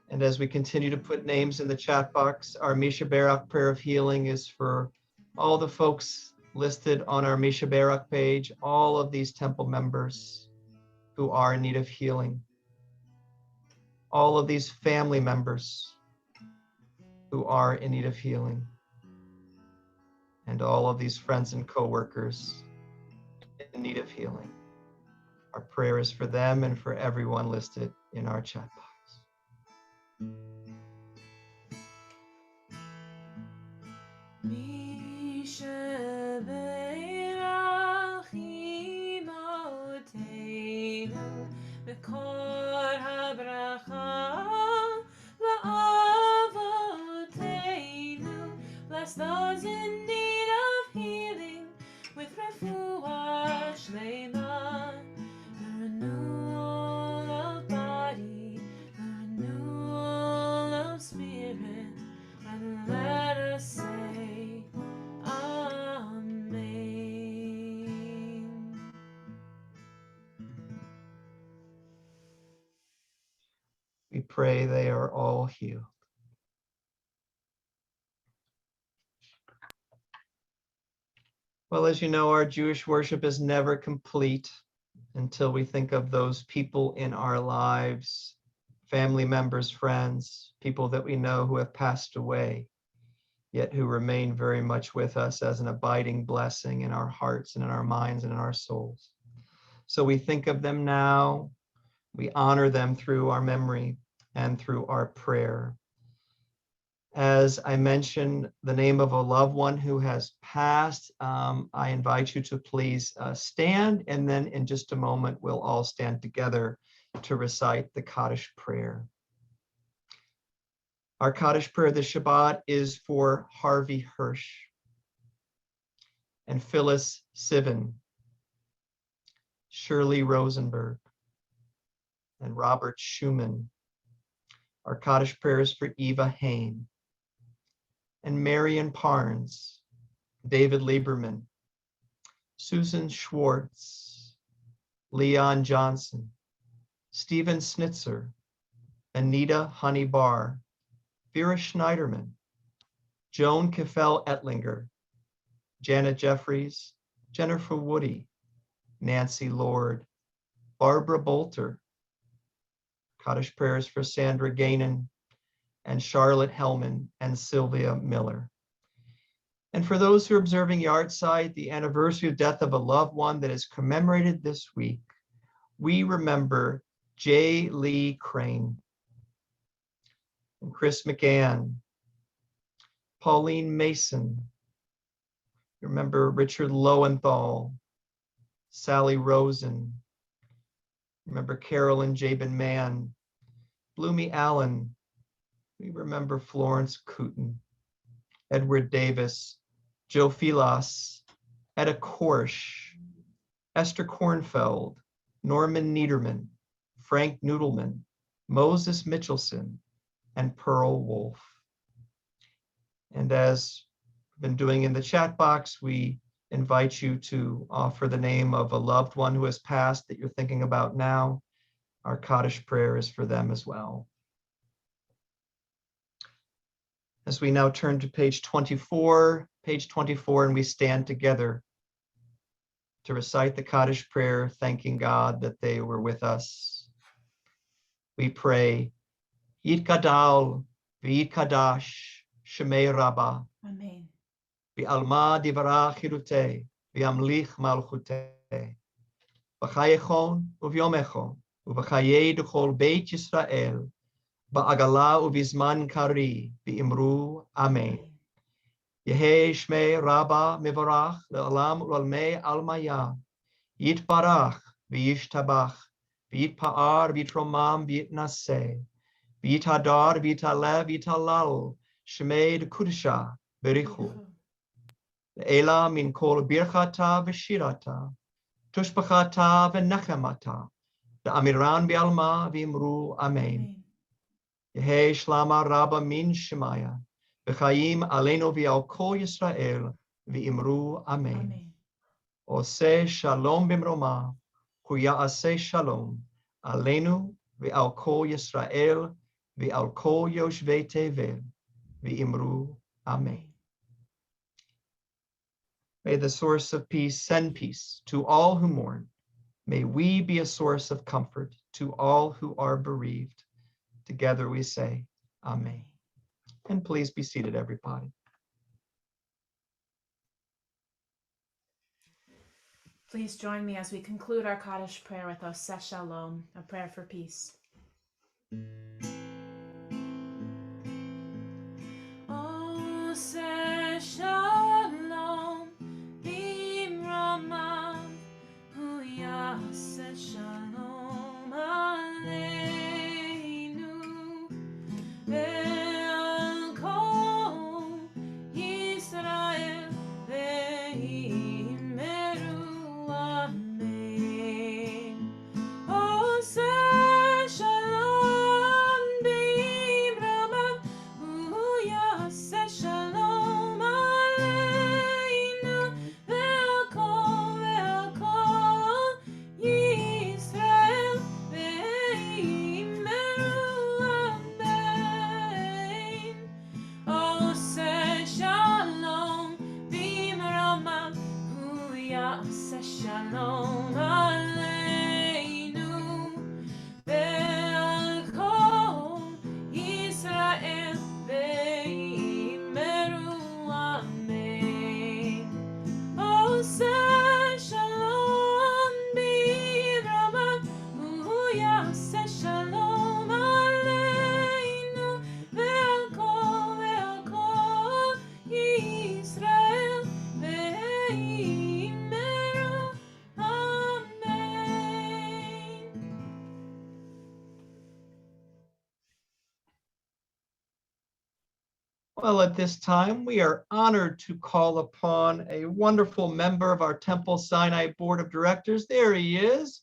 And as we continue to put names in the chat box, our Misha Barak prayer of healing is for all the folks listed on our Misha Barak page, all of these temple members who are in need of healing, all of these family members who are in need of healing, and all of these friends and co-workers in need of healing. Our prayer is for them and for everyone listed in our chat box. Misha Barak Imotenu Mekor HaBracha La'avotenu. Bless those in need of healing with refuah shlema, the renewal of body, the renewal of spirit, and let us say Amen. We pray they are all healed. Well, as you know, our Jewish worship is never complete until we think of those people in our lives, family members, friends, people that we know who have passed away, yet who remain very much with us as an abiding blessing in our hearts and in our minds and in our souls. So we think of them now, we honor them through our memory and through our prayer. As I mentioned the name of a loved one who has passed, I invite you to please stand, and then in just a moment, we'll all stand together to recite the Kaddish Prayer. Our Kaddish Prayer this Shabbat is for Harvey Hirsch and Phyllis Sivan, Shirley Rosenberg, and Robert Schumann. Our Kaddish Prayer is for Eva Hain and Marion Parnes, David Lieberman, Susan Schwartz, Leon Johnson, Stephen Snitzer, Anita Honey Barr, Vera Schneiderman, Joan Keffel Ettlinger, Janet Jeffries, Jennifer Woody, Nancy Lord, Barbara Bolter. Kaddish prayers for Sandra Gainan and Charlotte Hellman and Sylvia Miller. And for those who are observing Yahrzeit, the anniversary of death of a loved one that is commemorated this week, we remember J. Lee Crane and Chris McGann, Pauline Mason. Remember Richard Lowenthal, Sally Rosen, Remember Carolyn Jabin Mann, Bloomy Allen. We remember Florence Cooten, Edward Davis, Joe Filas, Etta Korsch, Esther Kornfeld, Norman Niederman, Frank Noodleman, Moses Mitchelson, and Pearl Wolf. And as we've been doing in the chat box, we invite you to offer the name of a loved one who has passed that you're thinking about now. Our Kaddish prayer is for them as well. As we now turn to page 24, and we stand together to recite the Kaddish prayer, thanking God that they were with us. We pray, Yitkadal v'yitkadash Shemei Rabbah. Amen. V'alma divarach chirutei, v'amlich malchutei. V'chayechon uvyomechon, uv'chayei d'chol Beit Yisrael, ba'agala uvizman kari, v'imru Amen. Yehei Shmei Rabbah mivarach le'olam u'almei almaya, yitbarach v'yishtabach, v'yitpa'ar v'yitromam v'yitnaseh, v'yitadar v'yitalev v'yitalal, Shmei d'kudisha berichu. Le'ela min kol birchata v'shirata, tushbachata v'nechemata, le'amiran v'alma v'imru Amen. Yehei Shlama Rabbah min Shemaya, v'chayim aleinu v'al kol Yisrael, v'imru Amen. Oseh shalom b'mroma, hu ya'aseh shalom, aleinu v'al kol Yisrael, v'al kol yoshvei tevel, v'imru Amen. May the source of peace send peace to all who mourn. May we be a source of comfort to all who are bereaved. Together we say, Amen. And please be seated, everybody. Please join me as we conclude our Kaddish prayer with Oseh Shalom, a prayer for peace. Oseh Shalom, Bimrama, Hu Yaseh Shalom Aleinu, Ve'al Kol Yisrael, Ve'imeru Amen. Oseh Shalom, Bimrama, Hu Yaseh Shalom Aleinu, Ve'al Kol Yisrael, Ve'imeru Amen. Oseh Shalom, Bimrama, Hu Yaseh Shalom Aleinu, Ve'al Kol Yisrael, Ve'imeru Amen. Oseh Shalom, Bimrama, Hu Yaseh Shalom Aleinu, Ve'al Kol Yisrael, Ve'imeru Amen. Well, at this time, we are honored to call upon a wonderful member of our Temple Sinai Board of Directors. There he is,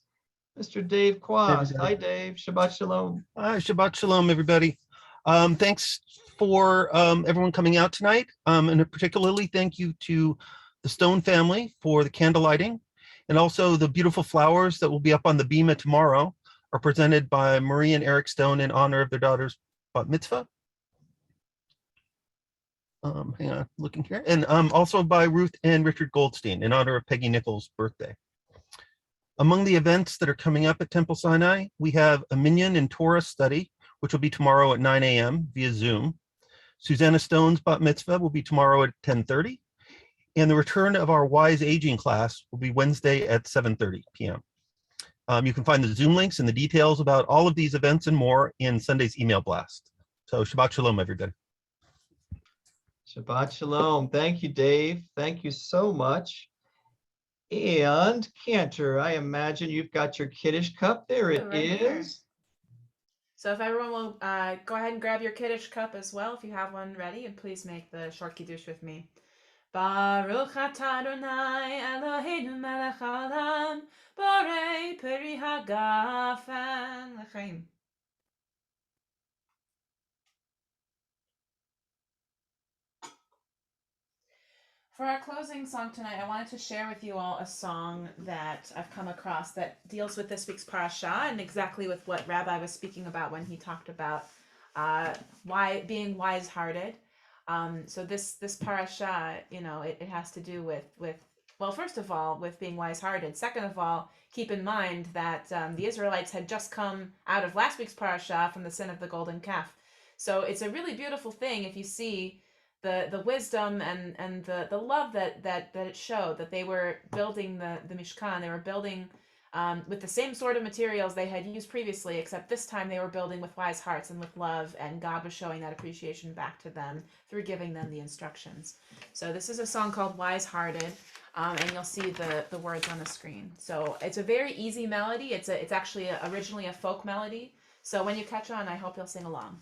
Mr. Dave Quast. Hi, Dave. Shabbat Shalom. Hi, Shabbat Shalom, everybody. Thanks for everyone coming out tonight. And particularly thank you to the Stone family for the candle lighting, and also the beautiful flowers that will be up on the bima tomorrow are presented by Marie and Eric Stone in honor of their daughter's bat mitzvah. Hang on, looking here. And also by Ruth and Richard Goldstein in honor of Peggy Nichols' birthday. Among the events that are coming up at Temple Sinai, we have a Minyan and Torah study, which will be tomorrow at 9 a.m. via Zoom. Susanna Stone's bat mitzvah will be tomorrow at 10:30. And the return of our Wise Aging class will be Wednesday at 7:30 p.m. You can find the Zoom links and the details about all of these events and more in Sunday's email blast. So Shabbat Shalom, everybody. Shabbat Shalom. Thank you, Dave. Thank you so much. And Cantor, I imagine you've got your Kiddush cup. There it Right here. is. So if everyone will go ahead and grab your Kaddish cup as well, if you have one ready, and please make the short Kiddush with me. Baruch atah Adonai Eloheinu melech haolam, borei peri hagafen l'chaim. For our closing song tonight, I wanted to share with you all a song that I've come across that deals with this week's parasha and exactly with what Rabbi was speaking about when he talked about being wise-hearted. So this parasha, it has to do with well, first of all, with being wise-hearted. Second of all, keep in mind that the Israelites had just come out of last week's parasha from the sin of the golden calf. So it's a really beautiful thing if you see the wisdom and the love that it showed, that they were building the Mishkan. They were building with the same sort of materials they had used previously, except this time they were building with wise hearts and with love, and God was showing that appreciation back to them through giving them the instructions. So this is a song called Wisehearted, and you'll see the words on the screen. So it's a very easy melody. It's actually originally a folk melody. So when you catch on, I hope you'll sing along.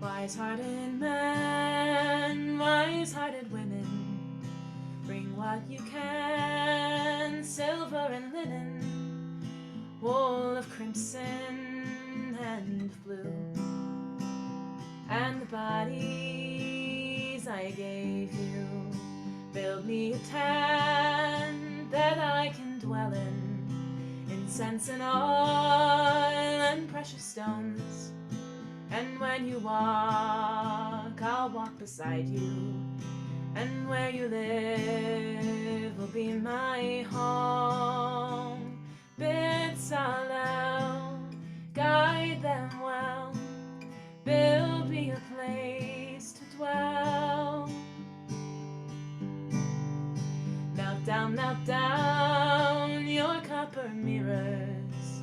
Wise-hearted men, wise-hearted women, bring what you can, silver and linen, wool of crimson and blue, and the bodies I gave you. Build me a tent that I can dwell in, incense and oil and precious stones. And when you walk, I'll walk beside you. And where you live will be my home. B'Tzalel, guide them well. Build me a place to dwell. Melt down your copper mirrors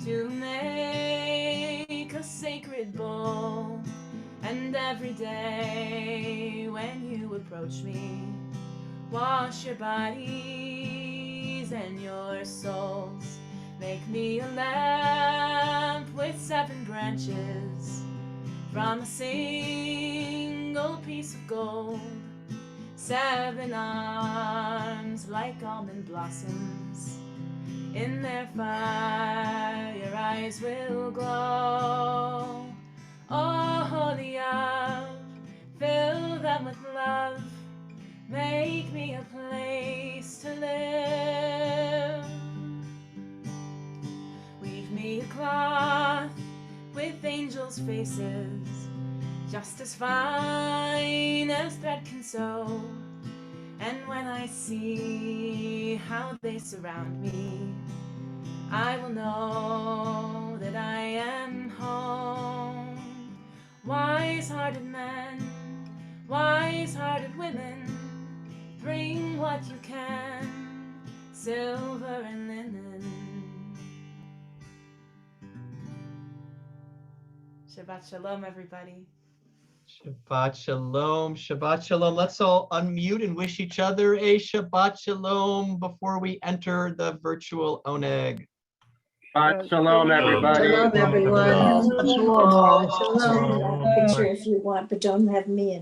to make a sacred bowl. And every day when you approach me, wash your bodies and your souls. Make me a lamp with 7 branches from a single piece of gold. 7 arms like almond blossoms. In their fire your eyes will glow. Oh, holy Av, fill them with love. Make me a place to live. Weave me a cloth with angels' faces, just as fine as thread can sew. And when I see how they surround me, I will know that I am home. Wise-hearted men, wise-hearted women, bring what you can, silver and linen. Shabbat shalom, everybody. Shabbat shalom, Shabbat shalom. Let's all unmute and wish each other a Shabbat shalom before we enter the virtual oneg. Shabbat shalom, everybody. Shalom, everyone. Shalom. Shalom. Picture if you want, but don't have me in it.